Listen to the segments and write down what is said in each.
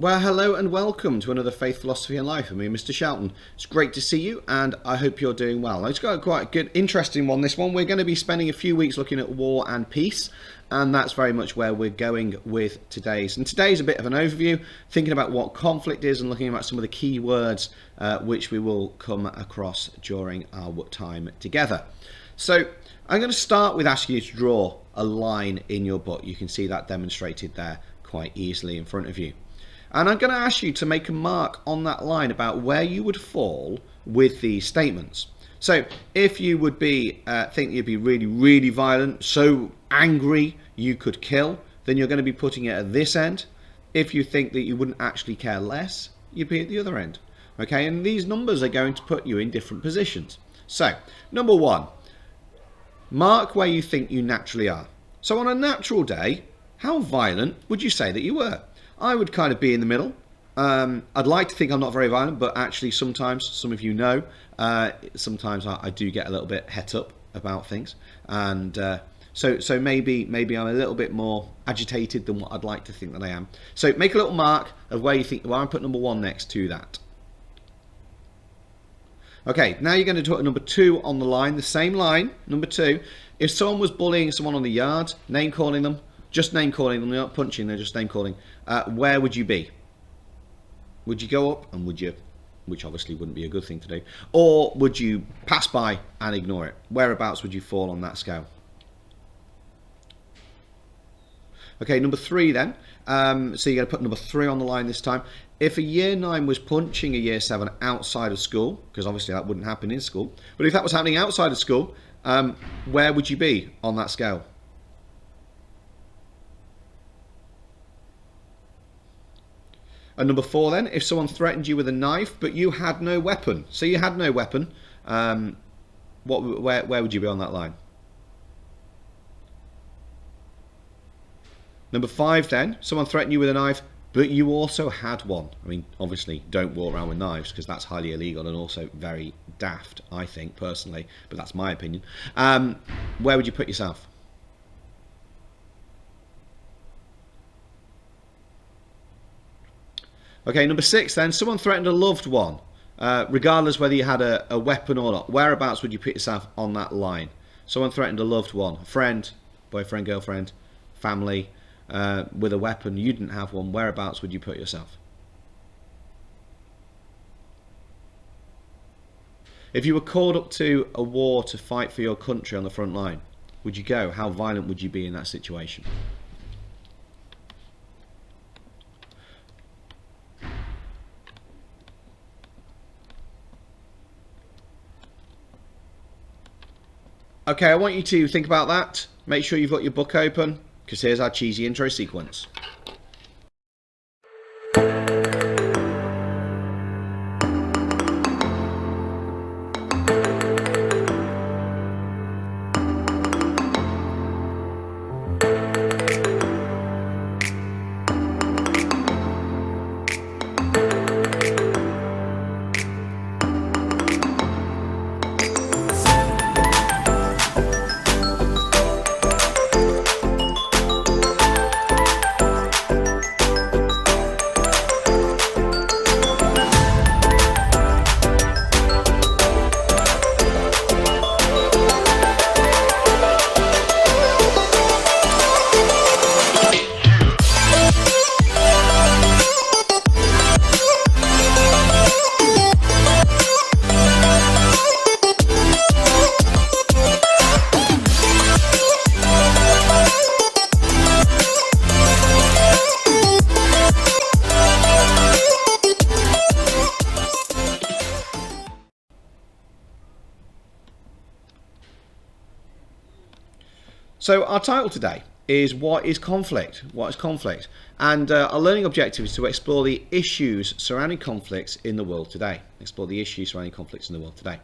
Well, hello and welcome to another Faith, Philosophy and Life with me, Mr. Shelton. It's great to see you and I hope you're doing well. It's got quite a good, interesting one, this one. We're going to be spending a few weeks looking at war and peace, and that's very much where we're going with today's. And today's a bit of an overview, thinking about what conflict is and looking at some of the key words which we will come across during our time together. So I'm going to start with asking you to draw a line in your book. You can see that demonstrated there quite easily in front of you. And I'm going to ask you to make a mark on that line about where you would fall with these statements. So if you would be think you'd be really violent, so angry you could kill, then you're going to be putting it at this end. If you think that you wouldn't actually care less, you'd be at the other end. Okay, and these numbers are going to put you in different positions. So number one, mark where you think you naturally are. So on a natural day, how violent would you say that you were? I would kind of be in the middle. I'd like to think I'm not very violent, but actually sometimes, some of you know, sometimes I do get a little bit het up about things. And so maybe I'm a little bit more agitated than what I'd like to think that I am. So make a little mark of where you think, well, I'm put number one next to that. Okay, now you're going to put number two on the line, the same line, number two. If someone was bullying someone on the yard, name calling them, just name calling them, they're not punching, they're just name calling. Where would you be? Would you go up and would you, which obviously wouldn't be a good thing to do, or would you pass by and ignore it? Whereabouts would you fall on that scale? Okay, number three then. So you're going to put number three on the line this time. If a year 9 was punching a year 7 outside of school, because obviously that wouldn't happen in school, but if that was happening outside of school, where would you be on that scale? And number four then, if someone threatened you with a knife, but you had no weapon. So you had no weapon, where would you be on that line? Number five then, someone threatened you with a knife, but you also had one. I mean, obviously don't walk around with knives because that's highly illegal and also very daft, I think, personally, but that's my opinion. Where would you put yourself? Okay, number six then, someone threatened a loved one, regardless whether you had a weapon or not. Whereabouts would you put yourself on that line? Someone threatened a loved one, a friend, boyfriend, girlfriend, family, with a weapon. You didn't have one. Whereabouts would you put yourself? If you were called up to a war to fight for your country on the front line, would you go? How violent would you be in that situation? Okay, I want you to think about that. Make sure you've got your book open, because here's our cheesy intro sequence. So our title today is What is Conflict? What is conflict? And our learning objective is to explore the issues surrounding conflicts in the world today. Explore the issues surrounding conflicts in the world today.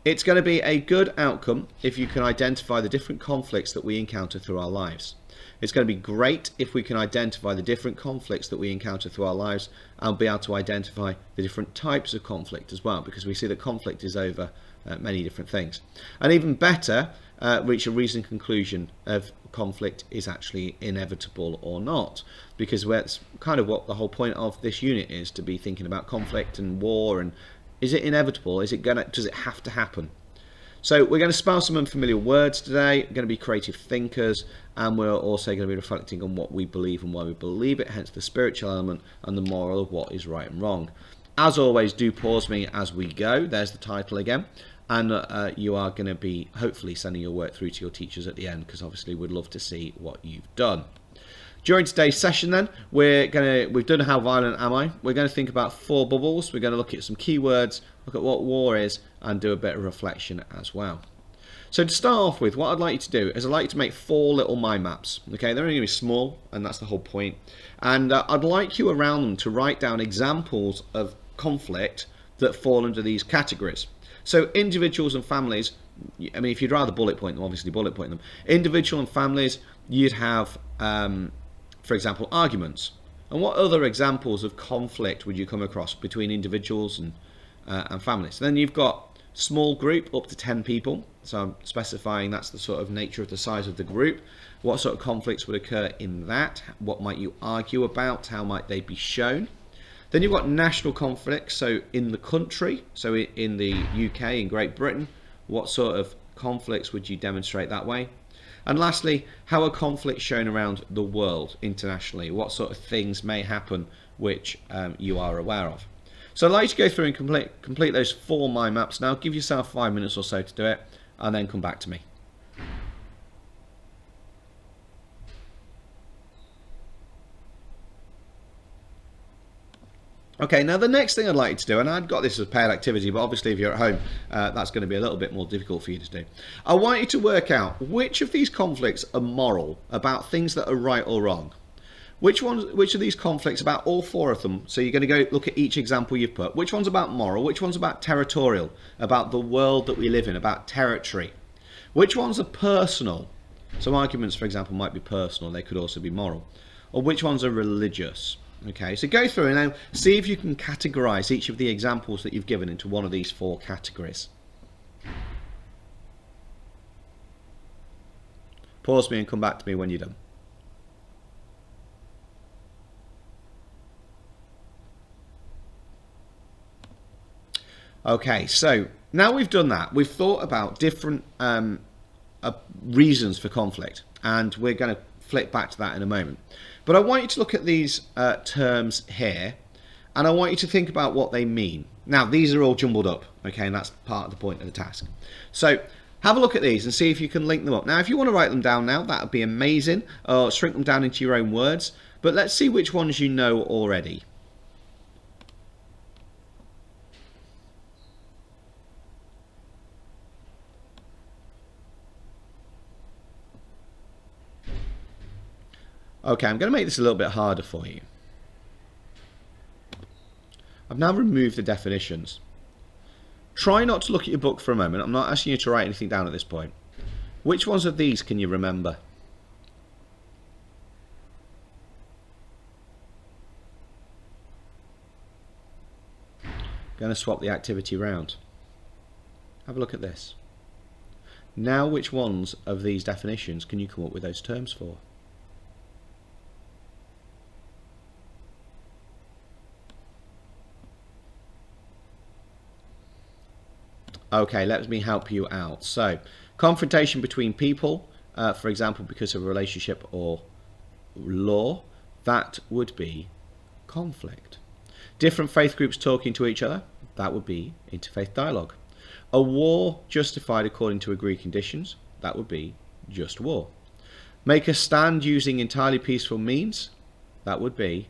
It's going to be a good outcome if you can identify the different conflicts that we encounter through our lives. It's going to be great if we can identify the different conflicts that we encounter through our lives and be able to identify the different types of conflict as well, because we see that conflict is over many different things. And even better, reach a reasoned conclusion of conflict is actually inevitable or not, because that's kind of what the whole point of this unit is, to be thinking about conflict and war, and is it inevitable? Does it have to happen? So we're going to spell some unfamiliar words today. We're going to be creative thinkers, and we're also going to be reflecting on what we believe and why we believe it, hence the spiritual element and the moral of what is right and wrong. As always, do pause me as we go. There's the title again. And you are going to be hopefully sending your work through to your teachers at the end, because obviously we'd love to see what you've done. During today's session then, we've done How Violent Am I? We're going to think about 4 bubbles. We're going to look at some keywords, look at what war is, and do a bit of reflection as well. So to start off with, what I'd like you to do is I'd like you to make 4 little mind maps. Okay, they're only going to be small, and that's the whole point. And I'd like you around them to write down examples of conflict that fall under these categories. So individuals and families, I mean, if you'd rather bullet point them, obviously bullet point them. Individual and families, you'd have, for example, arguments. And what other examples of conflict would you come across between individuals and families? Then you've got small group, up to 10 people. So I'm specifying that's the sort of nature of the size of the group. What sort of conflicts would occur in that? What might you argue about? How might they be shown? Then you've got national conflicts, so in the country, so in the UK, in Great Britain, what sort of conflicts would you demonstrate that way? And lastly, how are conflicts shown around the world internationally? What sort of things may happen which you are aware of? So I'd like you to go through and complete those 4 mind maps now. Give yourself 5 minutes or so to do it, and then come back to me. Okay, now the next thing I'd like you to do, and I've got this as a paired activity, but obviously if you're at home, that's going to be a little bit more difficult for you to do. I want you to work out which of these conflicts are moral, about things that are right or wrong. Which of these conflicts, about all 4 of them, so you're going to go look at each example you've put, which one's about moral, which one's about territorial, about the world that we live in, about territory. Which ones are personal? Some arguments, for example, might be personal, they could also be moral. Or which ones are religious? Okay, so go through and now see if you can categorize each of the examples that you've given into one of these 4 categories. Pause me and come back to me when you're done. Okay, so now we've done that, we've thought about different reasons for conflict, and we're going to flip back to that in a moment. But I want you to look at these terms here, and I want you to think about what they mean. Now, these are all jumbled up, okay, and that's part of the point of the task. So have a look at these and see if you can link them up. Now, if you want to write them down now, that would be amazing, or shrink them down into your own words, but let's see which ones you know already. Okay, I'm going to make this a little bit harder for you. I've now removed the definitions. Try not to look at your book for a moment. I'm not asking you to write anything down at this point. Which ones of these can you remember? Going to swap the activity round. Have a look at this. Now, which ones of these definitions can you come up with those terms for? Okay, let me help you out. So, confrontation between people, for example, because of a relationship or law, that would be conflict. Different faith groups talking to each other, that would be interfaith dialogue. A war justified according to agreed conditions, that would be just war. Make a stand using entirely peaceful means, that would be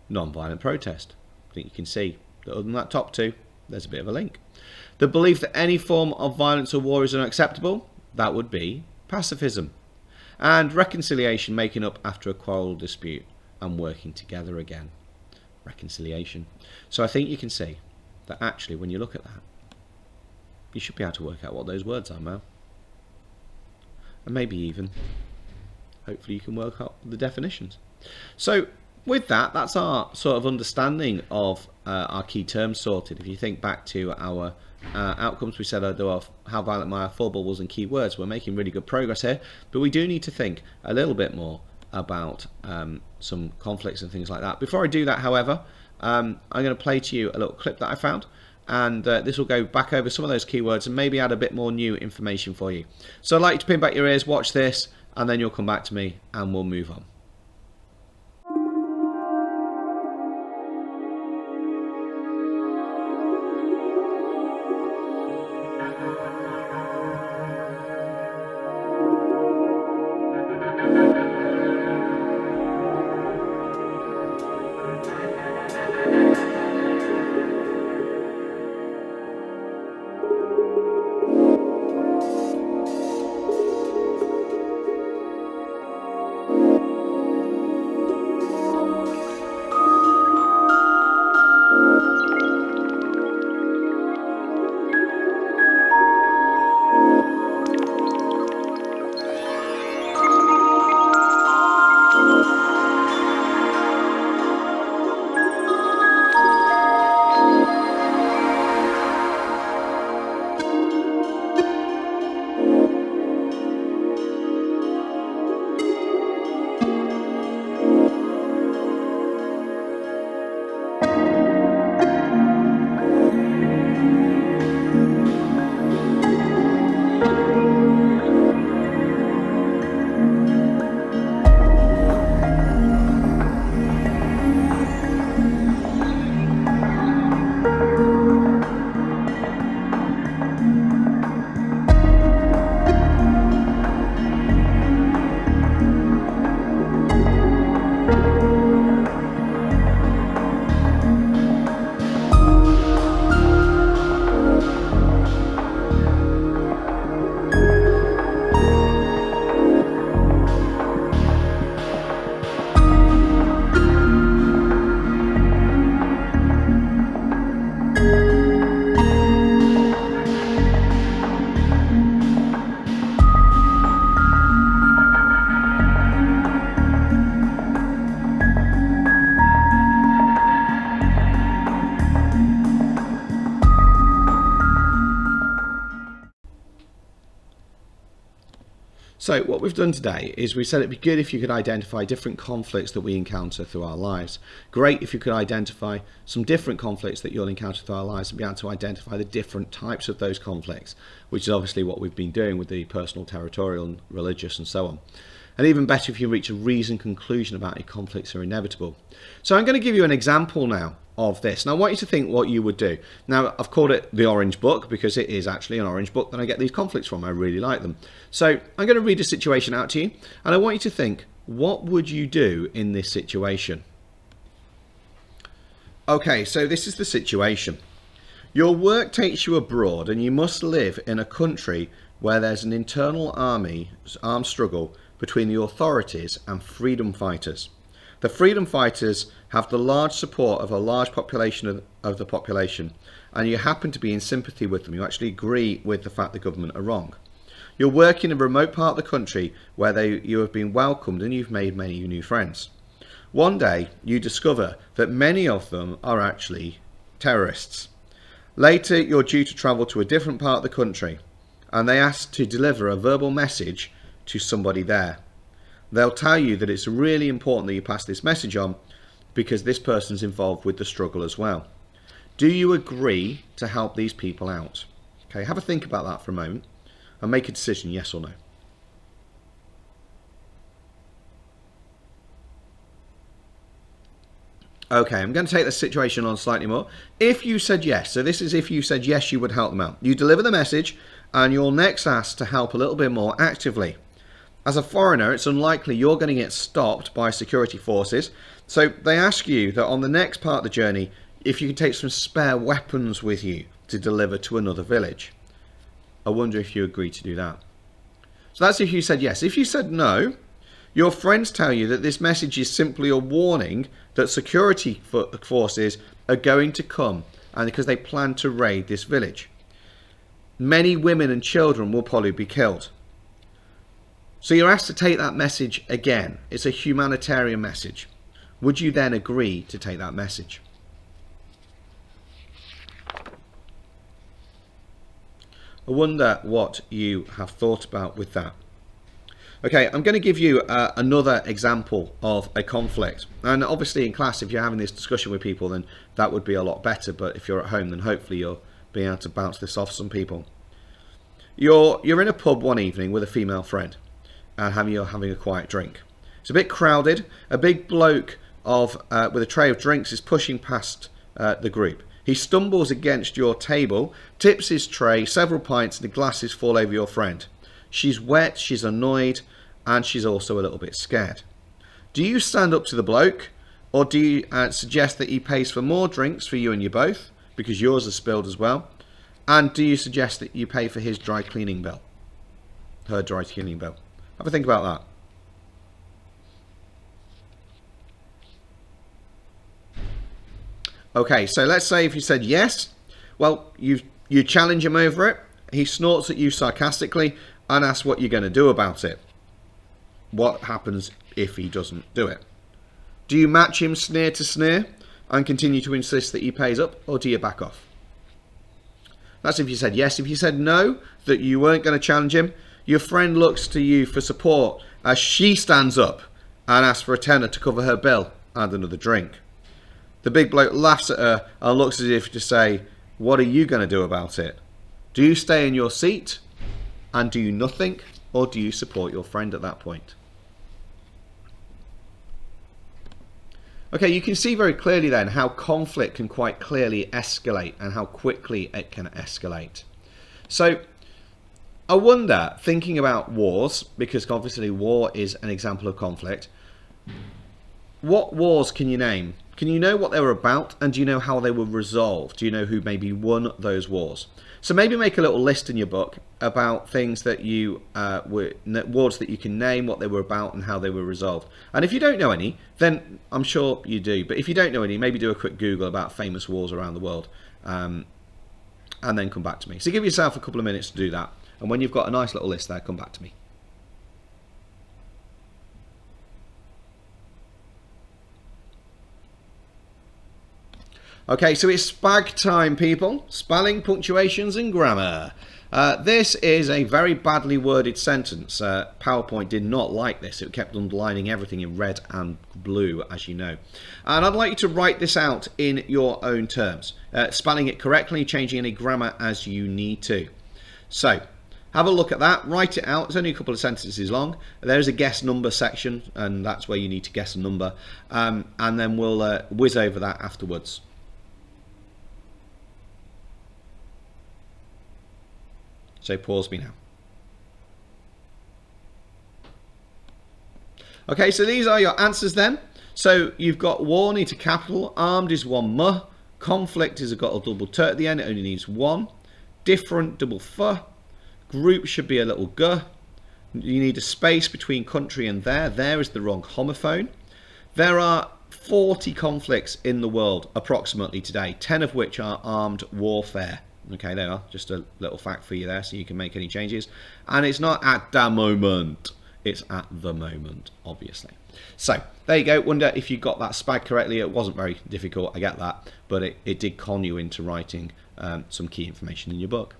non-violent protest. I think you can see that other than that top 2, there's a bit of a link. The belief that any form of violence or war is unacceptable, that would be pacifism. And reconciliation, making up after a quarrel or dispute and working together again. Reconciliation. So I think you can see that actually when you look at that, you should be able to work out what those words are now. And maybe even, hopefully you can work out the definitions. So with that, that's our sort of understanding of our key terms sorted. If you think back to our outcomes, we said how violent my full bubbles and keywords. We're making really good progress here, but we do need to think a little bit more about some conflicts and things like that. Before I do that, however, I'm going to play to you a little clip that I found, and this will go back over some of those keywords and maybe add a bit more new information for you. So I'd like you to pin back your ears, watch this, and then you'll come back to me and we'll move on. So what we've done today is we said it'd be good if you could identify different conflicts that we encounter through our lives. Great if you could identify some different conflicts that you'll encounter through our lives and be able to identify the different types of those conflicts, which is obviously what we've been doing with the personal, territorial and religious and so on. And even better if you reach a reasoned conclusion about your conflicts are inevitable. So I'm going to give you an example now of this. And I want you to think what you would do. Now, I've called it the Orange Book because it is actually an orange book that I get these conflicts from. I really like them. So I'm going to read a situation out to you, and I want you to think, what would you do in this situation? Okay, so this is the situation. Your work takes you abroad and you must live in a country where there's an internal armed struggle between the authorities and freedom fighters. The freedom fighters have the large support of a large population of the population, and you happen to be in sympathy with them. You actually agree with the fact the government are wrong. You're working in a remote part of the country where you have been welcomed and you've made many new friends. One day you discover that many of them are actually terrorists. Later you're due to travel to a different part of the country and they ask to deliver a verbal message to somebody there. They'll tell you that it's really important that you pass this message on because this person's involved with the struggle as well. Do you agree to help these people out? Okay, have a think about that for a moment and make a decision, yes or no. Okay, I'm going to take the situation on slightly more. If you said yes, so this is if you said yes, you would help them out. You deliver the message and you're next asked to help a little bit more actively. As a foreigner, it's unlikely you're going to get stopped by security forces. So they ask you that on the next part of the journey, if you can take some spare weapons with you to deliver to another village. I wonder if you agree to do that. So that's if you said yes. If you said no, your friends tell you that this message is simply a warning that security forces are going to come and because they plan to raid this village. Many women and children will probably be killed. So you're asked to take that message again. It's a humanitarian message. would you then agree to take that message? I wonder what you have thought about with that. Okay, I'm going to give you another example of a conflict. And obviously in class, if you're having this discussion with people, then that would be a lot better. But if you're at home, then hopefully you'll be able to bounce this off some people. You're in a pub one evening with a female friend and you're having a quiet drink. It's a bit crowded. A big bloke with a tray of drinks is pushing past the group. He stumbles against your table, tips his tray, several pints and the glasses fall over your friend. She's wet, she's annoyed, and she's also a little bit scared. Do you stand up to the bloke, or do you suggest that he pays for more drinks for you and you both, because yours are spilled as well? And do you suggest that you pay for his dry cleaning bill? Her dry cleaning bill. Have a think about that. Okay, so let's say if you said yes, well, you challenge him over it. He snorts at you sarcastically and asks what you're going to do about it. What happens if he doesn't do it? Do you match him sneer to sneer and continue to insist that he pays up, or do you back off? That's if you said yes. If you said no, that you weren't going to challenge him, your friend looks to you for support as she stands up and asks for a tenner to cover her bill and another drink. The big bloke laughs at her and looks as if to say, what are you going to do about it? Do you stay in your seat and do nothing, or do you support your friend at that point? Okay, you can see very clearly then how conflict can quite clearly escalate and how quickly it can escalate. So I wonder, thinking about wars, because obviously war is an example of conflict, what wars can you name? Can you know what they were about, and do you know how they were resolved? Do you know who maybe won those wars? So maybe make a little list in your book about things that you wars that you can name, what they were about and how they were resolved. And if you don't know any, then I'm sure you do. But if you don't know any, maybe do a quick Google about famous wars around the world and then come back to me. So give yourself a couple of minutes to do that. And when you've got a nice little list there, come back to me. Okay, so it's spag time, people. Spelling, punctuations and grammar. This is a very badly worded sentence. PowerPoint did not like this. It kept underlining everything in red and blue, as you know. And I'd like you to write this out in your own terms, spelling it correctly, changing any grammar as you need to. So, have a look at that, write it out. It's only a couple of sentences long. There's a guess number section, and that's where you need to guess a number. And then we'll whiz over that afterwards. So pause me now. Okay, so these are your answers then. So you've got war needs a capital, armed is one m, conflict is got a double t at the end, it only needs one, different double f, group should be a little g, you need a space between country and there is the wrong homophone. There are 40 conflicts in the world approximately today, 10 of which are armed warfare. Okay, there are just a little fact for you there so you can make any changes. And it's not at the moment, it's at the moment, obviously. So there you go. Wonder if you got that spag correctly. It wasn't very difficult, I get that, but it did con you into writing some key information in your book.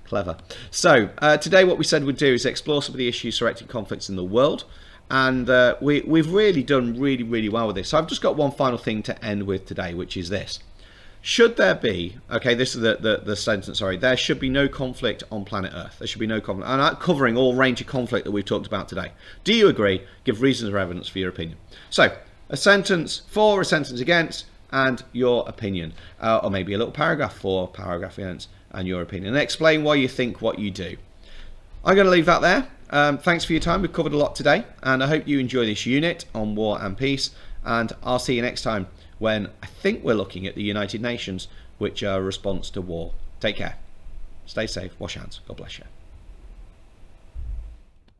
Clever. So today what we said we'd do is explore some of the issues surrounding conflicts in the world. And we've really done really well with this. So I've just got one final thing to end with today, which is this. Should there be, okay, this is the sentence, sorry, there should be no conflict on planet Earth. There should be no conflict. And I'm covering all range of conflict that we've talked about today. Do you agree? Give reasons or evidence for your opinion. So, a sentence for, a sentence against, and your opinion. Or maybe a little paragraph for, paragraph against, and your opinion. And explain why you think what you do. I'm going to leave that there. Thanks for your time. We've covered a lot today. And I hope you enjoy this unit on war and peace. And I'll see you next time, when I think we're looking at the United Nations, which are a response to war. Take care. Stay safe. Wash hands. God bless you.